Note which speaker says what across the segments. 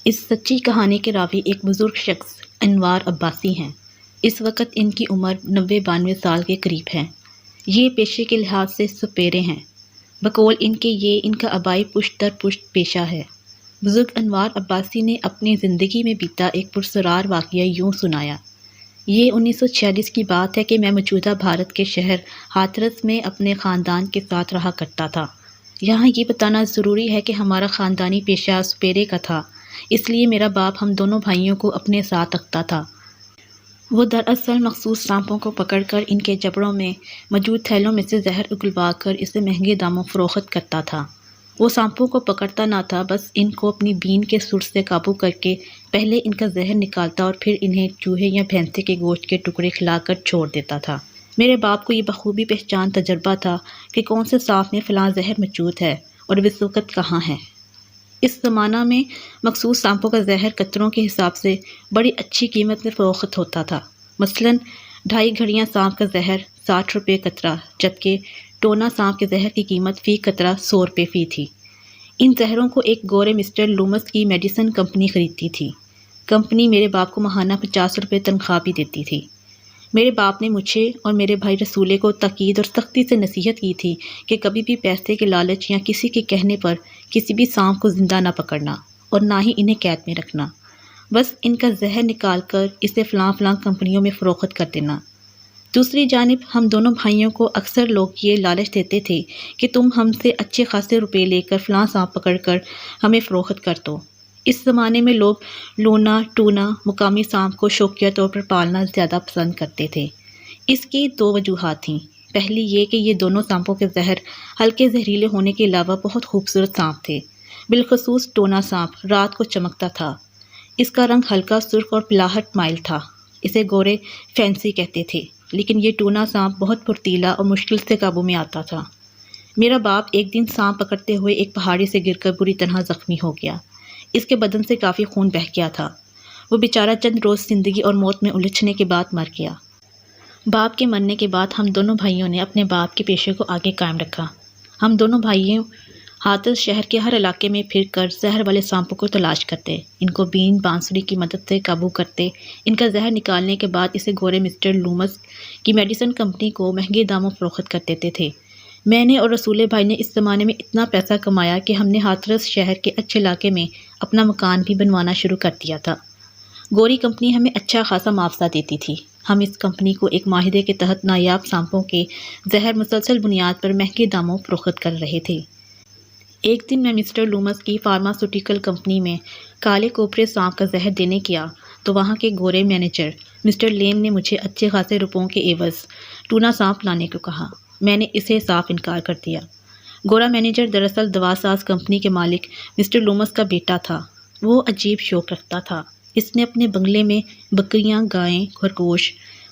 Speaker 1: اس سچی کہانی کے راوی ایک بزرگ شخص انوار عباسی ہیں۔ اس وقت ان کی عمر 90-92 سال کے قریب ہے۔ یہ پیشے کے لحاظ سے سپیرے ہیں۔ بقول ان کے یہ ان کا آبائی پشت در پشت پیشہ ہے۔ بزرگ انوار عباسی نے اپنی زندگی میں بیتا ایک پرسرار واقعہ یوں سنایا۔ یہ 1946 کی بات ہے کہ میں موجودہ بھارت کے شہر ہاتھرس میں اپنے خاندان کے ساتھ رہا کرتا تھا۔ یہاں یہ بتانا ضروری ہے کہ ہمارا خاندانی پیشہ سپیرے کا تھا، اس لیے میرا باپ ہم دونوں بھائیوں کو اپنے ساتھ رکھتا تھا۔ وہ دراصل مخصوص سانپوں کو پکڑ کر ان کے جبڑوں میں موجود تھیلوں میں سے زہر اگلوا کر اسے مہنگے داموں فروخت کرتا تھا۔ وہ سانپوں کو پکڑتا نہ تھا، بس ان کو اپنی بین کے سر سے قابو کر کے پہلے ان کا زہر نکالتا اور پھر انہیں چوہے یا بھینسے کے گوشت کے ٹکڑے کھلا کر چھوڑ دیتا تھا۔ میرے باپ کو یہ بخوبی پہچان تجربہ تھا کہ کون سے سانپ میں فلاں زہر موجود ہے اور وہ اس وقت کہاں ہے۔ اس زمانہ میں مخصوص سانپوں کا زہر قطروں کے حساب سے بڑی اچھی قیمت میں فروخت ہوتا تھا۔ مثلاً 2.5 گھڑیاں سانپ کا زہر 60 روپے قطرہ، جبکہ ٹونا سانپ کے زہر کی قیمت فی قطرہ 100 روپے فی تھی۔ ان زہروں کو ایک گورے مسٹر لومس کی میڈیسن کمپنی خریدتی تھی۔ کمپنی میرے باپ کو ماہانہ 50 روپے تنخواہ بھی دیتی تھی۔ میرے باپ نے مجھے اور میرے بھائی رسولے کو تاکید اور سختی سے نصیحت کی تھی کہ کبھی بھی پیسے کے لالچ یا کسی کے کہنے پر کسی بھی سانپ کو زندہ نہ پکڑنا اور نہ ہی انہیں قید میں رکھنا، بس ان کا زہر نکال کر اسے فلاں فلاں کمپنیوں میں فروخت کر دینا۔ دوسری جانب ہم دونوں بھائیوں کو اکثر لوگ یہ لالچ دیتے تھے کہ تم ہم سے اچھے خاصے روپے لے کر فلاں سانپ پکڑ کر ہمیں فروخت کر دو۔ اس زمانے میں لوگ لونا، ٹونا، مقامی سانپ کو شوقیہ طور پر پالنا زیادہ پسند کرتے تھے۔ اس کی 2 وجوہات تھیں۔ پہلی یہ کہ یہ دونوں سانپوں کے زہر ہلکے زہریلے ہونے کے علاوہ بہت خوبصورت سانپ تھے۔ بالخصوص ٹونا سانپ رات کو چمکتا تھا۔ اس کا رنگ ہلکا سرخ اور پلاہٹ مائل تھا۔ اسے گورے فینسی کہتے تھے، لیکن یہ ٹونا سانپ بہت پھرتیلا اور مشکل سے قابو میں آتا تھا۔ میرا باپ ایک دن سانپ پکڑتے ہوئے ایک پہاڑی سے گر کر بری طرح زخمی ہو گیا۔ اس کے بدن سے کافی خون بہہ گیا تھا۔ وہ بیچارہ چند روز زندگی اور موت میں الجھنے کے بعد مر گیا۔ باپ کے مرنے کے بعد ہم دونوں بھائیوں نے اپنے باپ کے پیشے کو آگے قائم رکھا۔ ہم دونوں بھائیوں ہاتھرس شہر کے ہر علاقے میں پھر کر زہر والے سانپوں کو تلاش کرتے، ان کو بین بانسری کی مدد سے قابو کرتے، ان کا زہر نکالنے کے بعد اسے گورے مسٹر لومس کی میڈیسن کمپنی کو مہنگے داموں فروخت کر دیتے تھے۔ میں نے اور رسولے بھائی نے اس زمانے میں اتنا پیسہ کمایا کہ ہم نے ہاتھرس شہر کے اچھے علاقے میں اپنا مکان بھی بنوانا شروع کر دیا تھا۔ گوری کمپنی ہمیں اچھا خاصا معاوضہ دیتی تھی۔ ہم اس کمپنی کو ایک معاہدے کے تحت نایاب سانپوں کے زہر مسلسل بنیاد پر مہنگے داموں فروخت کر رہے تھے۔ ایک دن میں مسٹر لومس کی فارماسوٹیکل کمپنی میں کالے کوپرے سانپ کا زہر دینے گیا تو وہاں کے گورے مینیجر مسٹر لیم نے مجھے اچھے خاصے روپوں کے عوض ٹونا سانپ لانے کو کہا۔ میں نے اسے صاف انکار کر دیا۔ گورا مینیجر دراصل دوا ساز کمپنی کے مالک مسٹر لومس کا بیٹا تھا۔ وہ عجیب شوق رکھتا تھا۔ اس نے اپنے بنگلے میں بکریاں، گائیں، خرگوش،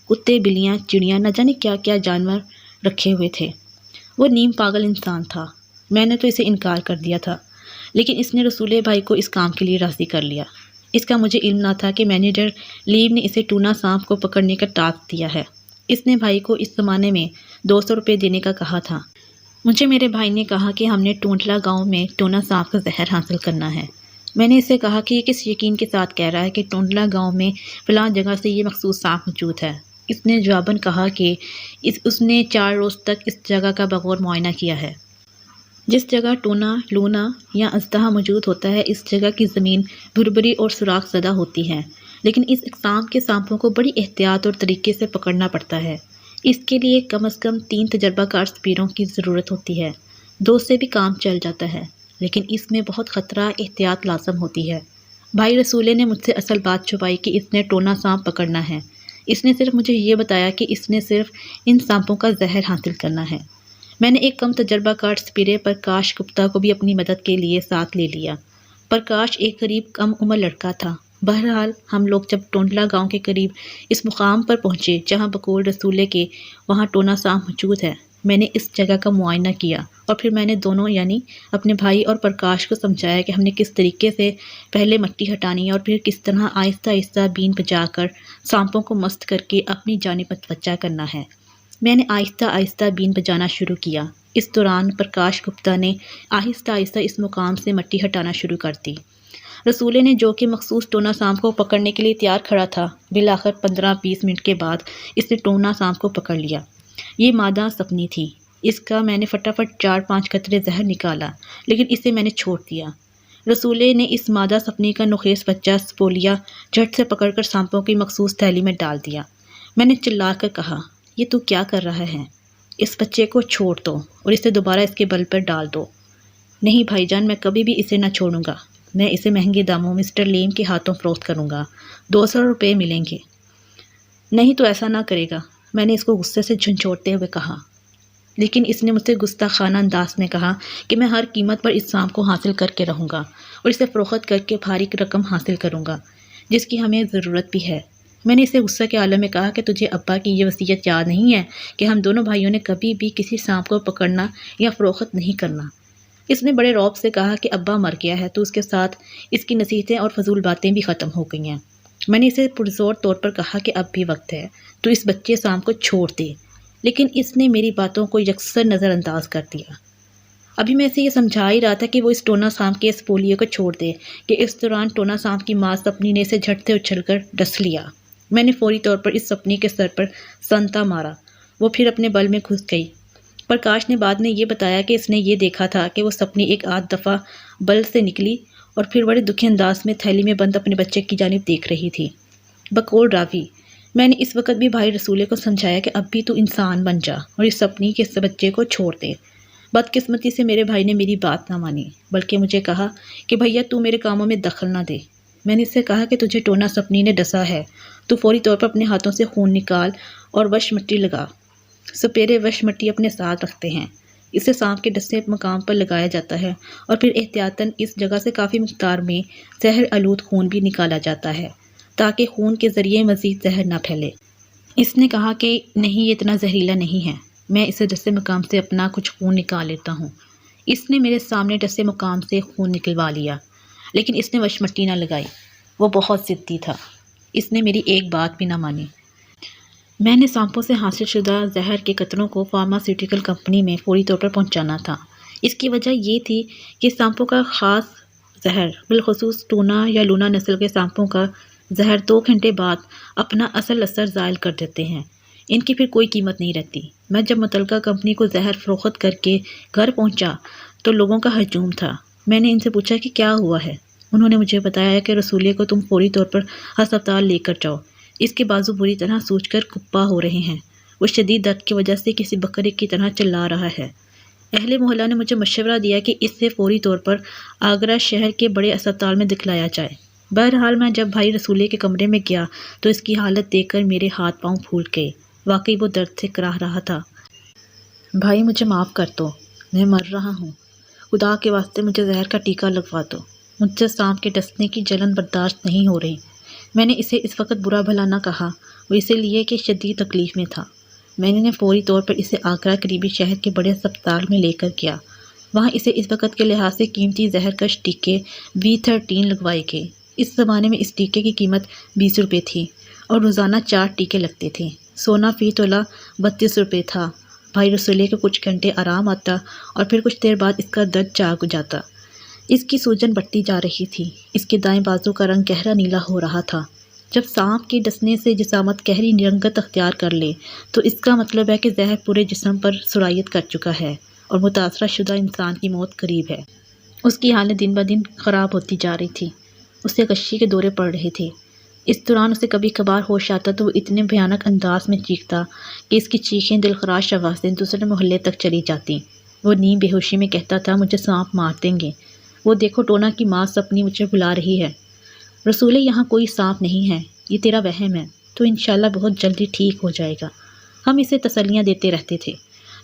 Speaker 1: کتے، بلیاں، چڑیاں، نہ جانے کیا کیا جانور رکھے ہوئے تھے۔ وہ نیم پاگل انسان تھا۔ میں نے تو اسے انکار کر دیا تھا، لیکن اس نے رسولے بھائی کو اس کام کے لیے راضی کر لیا۔ اس کا مجھے علم نہ تھا کہ مینیجر لیو نے اسے ٹونا سانپ کو پکڑنے کا ٹاسک دیا ہے۔ اس نے بھائی کو اس زمانے میں 200 روپے دینے کا کہا تھا۔ مجھے میرے بھائی نے کہا کہ ہم نے ٹونٹلا گاؤں میں ٹونا سانپ کا زہر حاصل کرنا ہے۔ میں نے اسے کہا کہ یہ کس یقین کے ساتھ کہہ رہا ہے کہ ٹونٹلا گاؤں میں فلاں جگہ سے یہ مخصوص سانپ موجود ہے۔ اس نے جواباً کہا کہ اس نے 4 روز تک اس جگہ کا بغور معائنہ کیا ہے۔ جس جگہ ٹونا، لونا یا اژدہا موجود ہوتا ہے، اس جگہ کی زمین بھربری اور سوراخ زدہ ہوتی ہے، لیکن اس اقسام کے سانپوں کو بڑی احتیاط اور طریقے سے پکڑنا پڑتا ہے۔ اس کے لیے کم از کم 3 تجربہ کار سپیروں کی ضرورت ہوتی ہے۔ 2 سے بھی کام چل جاتا ہے، لیکن اس میں بہت خطرہ، احتیاط لازم ہوتی ہے۔ بھائی رسولے نے مجھ سے اصل بات چھپائی کہ اس نے ٹونا سانپ پکڑنا ہے۔ اس نے صرف مجھے یہ بتایا کہ اس نے صرف ان سانپوں کا زہر حاصل کرنا ہے۔ میں نے ایک کم تجربہ کار سپیرے پرکاش گپتا کو بھی اپنی مدد کے لیے ساتھ لے لیا۔ پرکاش ایک قریب کم عمر لڑکا تھا۔ بہرحال ہم لوگ جب ٹونٹلا گاؤں کے قریب اس مقام پر پہنچے جہاں بقول رسولے کے وہاں ٹونا سانپ موجود ہے، میں نے اس جگہ کا معائنہ کیا اور پھر میں نے دونوں یعنی اپنے بھائی اور پرکاش کو سمجھایا کہ ہم نے کس طریقے سے پہلے مٹی ہٹانی ہے اور پھر کس طرح آہستہ آہستہ بین بجا کر سانپوں کو مست کر کے اپنی جانب متوجہ کرنا ہے۔ میں نے آہستہ آہستہ بین بجانا شروع کیا۔ اس دوران پرکاش گپتا نے آہستہ آہستہ اس مقام سے مٹی ہٹانا شروع کر دی۔ رسولے نے جو کہ مخصوص ٹونا سانپ کو پکڑنے کے لیے تیار کھڑا تھا، بالآخر 15-20 منٹ کے بعد اس نے ٹونا سانپ کو پکڑ لیا۔ یہ مادہ سپنی تھی۔ اس کا میں نے فٹافٹ 4-5 قطرے زہر نکالا، لیکن اسے میں نے چھوڑ دیا۔ رسولے نے اس مادہ سپنی کا نخیس بچہ سپولیا جھٹ سے پکڑ کر سانپوں کی مخصوص تھیلی میں ڈال دیا۔ میں نے چلا کر کہا، یہ تو کیا کر رہا ہے؟ اس بچے کو چھوڑ دو اور اسے دوبارہ اس کے بل پر ڈال دو۔ نہیں بھائی جان، میں کبھی بھی اسے نہ چھوڑوں گا۔ میں اسے مہنگے داموں مسٹر لیم کے ہاتھوں فروخت کروں گا، 200 روپے ملیں گے۔ نہیں تو ایسا نہ کرے گا، میں نے اس کو غصے سے جھنجھوڑتے ہوئے کہا۔ لیکن اس نے مجھ سے گستاخانہ انداز میں کہا کہ میں ہر قیمت پر اس سانپ کو حاصل کر کے رہوں گا اور اسے فروخت کر کے بھاری رقم حاصل کروں گا، جس کی ہمیں ضرورت بھی ہے۔ میں نے اسے غصے کے عالم میں کہا کہ تجھے ابا کی یہ وصیت یاد نہیں ہے کہ ہم دونوں بھائیوں نے کبھی بھی کسی سانپ کو پکڑنا یا فروخت نہیں کرنا۔ اس نے بڑے رعب سے کہا کہ ابا مر گیا ہے تو اس کے ساتھ اس کی نصیحتیں اور فضول باتیں بھی ختم ہو گئی ہیں۔ میں نے اسے پرزور طور پر کہا کہ اب بھی وقت ہے، تو اس بچے سانپ کو چھوڑ دے، لیکن اس نے میری باتوں کو یکسر نظر انداز کر دیا۔ ابھی میں اسے یہ سمجھا ہی رہا تھا کہ وہ اس ٹونا سانپ کے اس پولیو کو چھوڑ دے کہ اس دوران ٹونا سانپ کی ماں سپنی نے اسے جھٹ سے اچھل کر ڈس لیا۔ میں نے فوری طور پر اس سپنی کے سر پر سنتا مارا، وہ پھر اپنے بل میں گھس گئی۔ پرکاش نے بعد میں یہ بتایا کہ اس نے یہ دیکھا تھا کہ وہ سپنی ایک آدھ دفعہ بل سے نکلی اور پھر بڑے دکھی انداز میں تھیلی میں بند اپنے بچے کی جانب دیکھ رہی تھی۔ بقول راوی، میں نے اس وقت بھی بھائی رسولے کو سمجھایا کہ اب بھی تو انسان بن جا اور اس سپنی کے بچے کو چھوڑ دے۔ بدقسمتی سے میرے بھائی نے میری بات نہ مانی، بلکہ مجھے کہا کہ بھیا تو میرے کاموں میں دخل نہ دے۔ میں نے اس سے کہا کہ تجھے ٹونا سپنی نے ڈسا ہے، تو فوری طور پر اپنے ہاتھوں سے خون نکال اور وش مٹی لگا۔ سپیرے وش مٹی اپنے ساتھ رکھتے ہیں، اسے سانپ کے ڈسے مقام پر لگایا جاتا ہے اور پھر احتیاطاً اس جگہ سے کافی مقدار میں زہر آلود خون بھی نکالا جاتا ہے تاکہ خون کے ذریعے مزید زہر نہ پھیلے۔ اس نے کہا کہ نہیں، یہ اتنا زہریلا نہیں ہے، میں اسے ڈسے مقام سے اپنا کچھ خون نکال لیتا ہوں۔ اس نے میرے سامنے ڈسے مقام سے خون نکلوا لیا، لیکن اس نے وش مٹی نہ لگائی۔ وہ بہت ضدی تھا، اس نے میری ایک بات بھی نہ مانی۔ میں نے سانپوں سے حاصل شدہ زہر کے قطروں کو فارماسیوٹیکل کمپنی میں فوری طور پر پہنچانا تھا۔ اس کی وجہ یہ تھی کہ سانپوں کا خاص زہر، بالخصوص ٹونا یا لونا نسل کے سانپوں کا زہر 2 گھنٹے بعد اپنا اصل اثر زائل کر دیتے ہیں، ان کی پھر کوئی قیمت نہیں رہتی۔ میں جب متعلقہ کمپنی کو زہر فروخت کر کے گھر پہنچا تو لوگوں کا ہجوم تھا۔ میں نے ان سے پوچھا کہ کیا ہوا ہے۔ انہوں نے مجھے بتایا کہ رسولے کو تم فوری طور پر ہسپتال لے کر جاؤ، اس کے بازو بری طرح سوج کر کپا ہو رہے ہیں، وہ شدید درد کی وجہ سے کسی بکرے کی طرح چلا رہا ہے۔ اہل محلہ نے مجھے مشورہ دیا کہ اس سے فوری طور پر آگرہ شہر کے بڑے اسپتال میں دکھلایا جائے۔ بہرحال میں جب بھائی رسولے کے کمرے میں گیا تو اس کی حالت دیکھ کر میرے ہاتھ پاؤں پھول گئے، واقعی وہ درد سے کراہ رہا تھا۔ بھائی مجھے معاف کر دو، میں مر رہا ہوں، خدا کے واسطے مجھے زہر کا ٹیکہ لگوا دو، مجھ سے سانپ کے ڈسنے کی جلن برداشت نہیں ہو رہی۔ میں نے اسے اس وقت برا بھلا نہ کہا، وہ اسی لیے کہ شدید تکلیف میں تھا۔ میں نے فوری طور پر اسے آگرہ قریبی شہر کے بڑے اسپتال میں لے کر گیا۔ وہاں اسے اس وقت کے لحاظ سے قیمتی زہر کش ٹیکے V13 لگوائے گئے۔ اس زمانے میں اس ٹیکے کی قیمت 20 روپے تھی اور روزانہ 4 ٹیکے لگتے تھے۔ سونا فی تولہ 32 روپے تھا۔ بھائی رسولے کو کچھ گھنٹے آرام آتا اور پھر کچھ دیر بعد اس کا درد جاگ جاتا۔ اس کی سوجن بڑھتی جا رہی تھی، اس کے دائیں بازو کا رنگ گہرا نیلا ہو رہا تھا۔ جب سانپ کے ڈسنے سے جسامت گہری رنگت اختیار کر لے تو اس کا مطلب ہے کہ زہر پورے جسم پر سرایت کر چکا ہے اور متاثرہ شدہ انسان کی موت قریب ہے۔ اس کی حالت دن بہ دن خراب ہوتی جا رہی تھی، اسے غشی کے دورے پڑ رہے تھے۔ اس دوران اسے کبھی کبھار ہوش آتا تو وہ اتنے بھیانک انداز میں چیختا کہ اس کی چیخیں دلخراش آوازیں دوسرے محلے تک چلی جاتی۔ وہ نیم بے ہوشی میں کہتا تھا، مجھے سانپ مار دیں گے، وہ دیکھو ٹونا کی ماں سپنی مجھے بلا رہی ہے۔ رسولے، یہاں کوئی سانپ نہیں ہے، یہ تیرا وہم ہے، تو انشاءاللہ بہت جلدی ٹھیک ہو جائے گا۔ ہم اسے تسلیاں دیتے رہتے تھے۔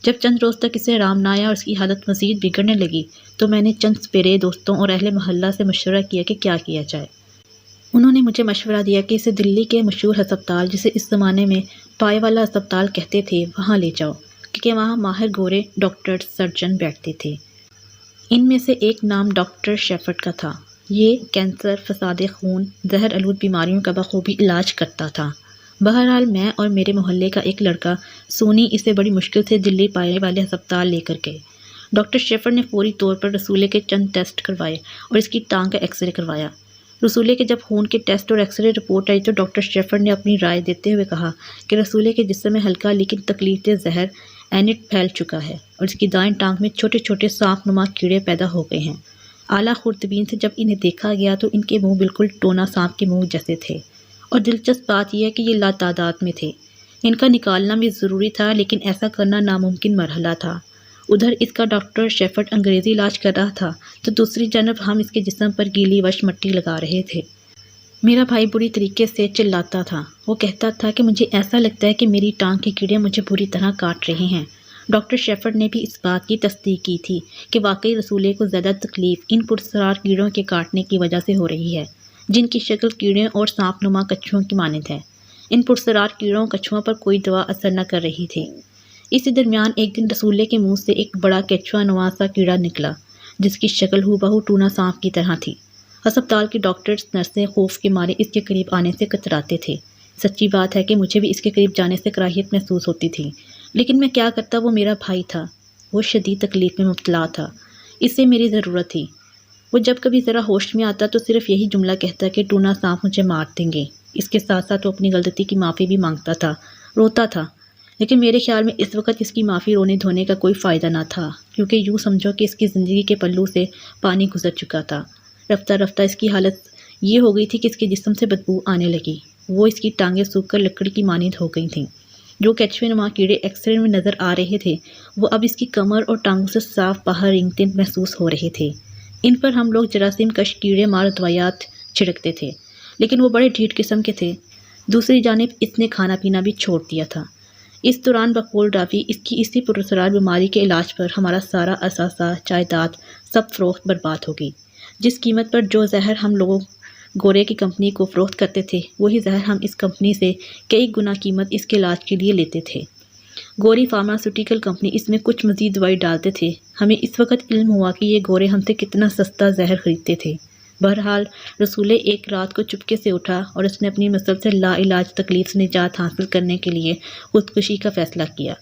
Speaker 1: جب چند روز تک اسے آرام نہ آیا اور اس کی حالت مزید بگڑنے لگی تو میں نے چند سپیرے دوستوں اور اہل محلہ سے مشورہ کیا کہ کیا کیا جائے۔ انہوں نے مجھے مشورہ دیا کہ اسے دلی کے مشہور ہسپتال، جسے اس زمانے میں پائے والا ہسپتال کہتے تھے، وہاں لے جاؤ، کیونکہ وہاں ماہر گورے ڈاکٹر سرجن بیٹھتے تھے۔ ان میں سے ایک نام ڈاکٹر شیفرڈ کا تھا۔ یہ کینسر، فساد خون، زہر آلود بیماریوں کا بخوبی علاج کرتا تھا۔ بہرحال میں اور میرے محلے کا ایک لڑکا سونی اسے بڑی مشکل سے دلی پائے والے ہسپتال لے کر گئے۔ ڈاکٹر شیفرڈ نے فوری طور پر رسولے کے چند ٹیسٹ کروائے اور اس کی ٹانگ کا ایکس رے کروایا۔ رسولے کے جب خون کے ٹیسٹ اور ایکس رے رپورٹ آئی تو ڈاکٹر شیفرڈ نے اپنی رائے دیتے ہوئے کہا کہ رسولے کے جسم میں ہلکا لیکن تکلیف دہ زہر اینٹ پھیل چکا ہے اور اس کی دائیں ٹانگ میں چھوٹے چھوٹے سانپ نما کیڑے پیدا ہو گئے ہیں۔ اعلیٰ خوردبین سے جب انہیں دیکھا گیا تو ان کے منہ بالکل ٹونا سانپ کے منہ جیسے تھے، اور دلچسپ بات یہ ہے کہ یہ لاتعداد میں تھے۔ ان کا نکالنا بھی ضروری تھا لیکن ایسا کرنا ناممکن مرحلہ تھا۔ ادھر اس کا ڈاکٹر شیفرڈ انگریزی علاج کر رہا تھا تو دوسری جانب ہم اس کے جسم پر گیلی وش مٹی لگا رہے تھے۔ میرا بھائی بری طریقے سے چلاتا تھا۔ وہ کہتا تھا کہ مجھے ایسا لگتا ہے کہ میری ٹانگ کے کیڑے مجھے بری طرح کاٹ رہے ہیں۔ ڈاکٹر شیفرڈ نے بھی اس بات کی تصدیق کی تھی کہ واقعی رسولے کو زیادہ تکلیف ان پراسرار کیڑوں کے کاٹنے کی وجہ سے ہو رہی ہے، جن کی شکل کیڑے اور سانپ نما کچھوؤں کی مانند ہے۔ ان پراسرار کیڑوں کچھوؤں پر کوئی دوا اثر نہ کر رہی تھی۔ اسی درمیان ایک دن رسولے کے منہ سے ایک بڑا کیچوا نما سا کیڑا نکلا جس کی شکل ہو بہو ٹونا سانپ کی طرح تھی۔ ہسپتال کے ڈاکٹرز نرسیں خوف کے مارے اس کے قریب آنے سے کتراتے تھے۔ سچی بات ہے کہ مجھے بھی اس کے قریب جانے سے کراہیت محسوس ہوتی تھی، لیکن میں کیا کرتا، وہ میرا بھائی تھا، وہ شدید تکلیف میں مبتلا تھا، اس سے میری ضرورت تھی۔ وہ جب کبھی ذرا ہوش میں آتا تو صرف یہی جملہ کہتا کہ ٹونا سانپ مجھے مار دیں گے۔ اس کے ساتھ ساتھ وہ اپنی غلطی کی معافی بھی مانگتا تھا، روتا تھا، لیکن میرے خیال میں اس وقت اس کی معافی رونے دھونے کا کوئی فائدہ نہ تھا، کیونکہ یوں سمجھو کہ اس کی زندگی کے پلوں سے پانی گزر چکا تھا۔ رفتہ رفتہ اس کی حالت یہ ہو گئی تھی کہ اس کے جسم سے بدبو آنے لگی۔ وہ اس کی ٹانگیں سوکھ کر لکڑی کی مانند ہو گئی تھیں۔ جو کیچوے نما کیڑے ایکس رے میں نظر آ رہے تھے وہ اب اس کی کمر اور ٹانگوں سے صاف باہر رینگتے محسوس ہو رہے تھے۔ ان پر ہم لوگ جراثیم کش کیڑے مار دوائیات چھڑکتے تھے، لیکن وہ بڑے ڈھیٹ قسم کے تھے۔ دوسری جانب اس نے کھانا پینا بھی چھوڑ دیا تھا۔ اس دوران بقول رافی اس کی اسی پراسرار بیماری کے علاج پر ہمارا سارا اثاثہ، جائیداد سب فروخت برباد ہو گئی۔ جس قیمت پر جو زہر ہم لوگ گورے کی کمپنی کو فروخت کرتے تھے وہی زہر ہم اس کمپنی سے کئی گنا قیمت اس کے علاج کے لیے لیتے تھے۔ گوری فارماسیوٹیکل کمپنی اس میں کچھ مزید دوائی ڈالتے تھے۔ ہمیں اس وقت علم ہوا کہ یہ گورے ہم سے کتنا سستا زہر خریدتے تھے۔ بہرحال رسولے ایک رات کو چپکے سے اٹھا اور اس نے اپنی مسلسل لا علاج تکلیف سے نجات حاصل کرنے کے لیے خودکشی کا فیصلہ کیا۔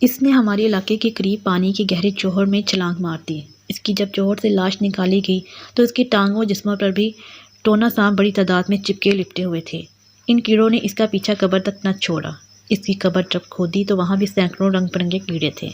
Speaker 1: اس نے ہمارے علاقے کے قریب پانی کے گہرے جوہر میں چھلانگ مار دی۔ اس کی جب جوہر سے لاش نکالی گئی تو اس کی ٹانگوں اور جسموں پر بھی ٹونا سانپ بڑی تعداد میں چپکے لپٹے ہوئے تھے۔ ان کیڑوں نے اس کا پیچھا قبر تک نہ چھوڑا۔ اس کی قبر جب کھودی تو وہاں بھی سینکڑوں رنگ برنگے کیڑے تھے۔